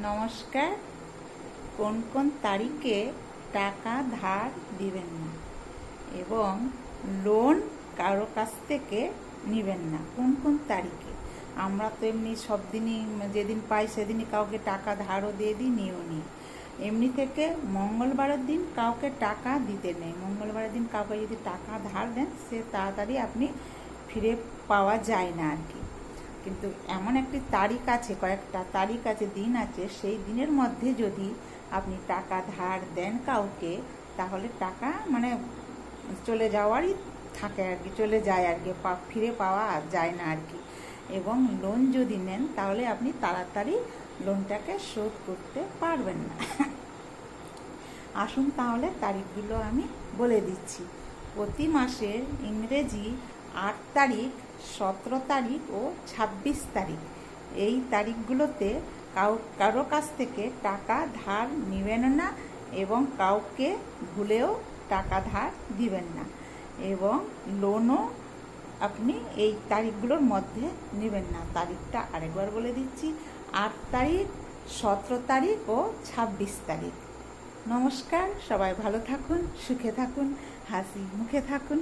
নমস্কার। কোন কোন তারিখে টাকা ধার দিবেন না এবং লোন কারো কাছ থেকে নেবেন না, কোন কোন তারিখে? আমরা তো এমনি সব দিনই যেদিন পাই সেদিনই কাউকে টাকা ধারও দিয়ে দিই, নিয়েও নিই। এমনি থেকে মঙ্গলবারের দিন কাউকে টাকা দিতে নেই। মঙ্গলবারের দিন কাউকে যদি টাকা ধার দেন সে তাড়াতাড়ি আপনি ফিরে পাওয়া যায় না আর কি। কিন্তু এমন একটি তারিখ আছে, কয়েকটা তারিখ আছে, দিন আছে, সেই দিনের মধ্যে যদি আপনি টাকা ধার দেন কাউকে, তাহলে টাকা চলে যাওয়ারই থাকে আর কি, চলে যায় আর কি, ফিরে পাওয়া যায় না আর কি। এবং লোন যদি নেন তাহলে আপনি তাড়াতাড়ি লোনটাকে শোধ করতে পারবেন না। আসুন তাহলে তারিখগুলো আমি বলে দিচ্ছি। প্রতি মাসের ইংরেজি 8 তারিখ, 17 তারিখ ও 26 তারিখ, এই তারিখগুলোতে কারো কাছ থেকে টাকা ধার নেবেন না এবং কাউকে ভুলেও টাকা ধার দিবেন না। এবং লোনও আপনি এই তারিখগুলোর মধ্যে নেবেন না। তারিখটা আরেকবার বলে দিচ্ছি: 8 তারিখ, 17 তারিখ ও 26 তারিখ। নমস্কার, সবাই ভালো থাকুন, সুখে থাকুন, হাসি মুখে থাকুন।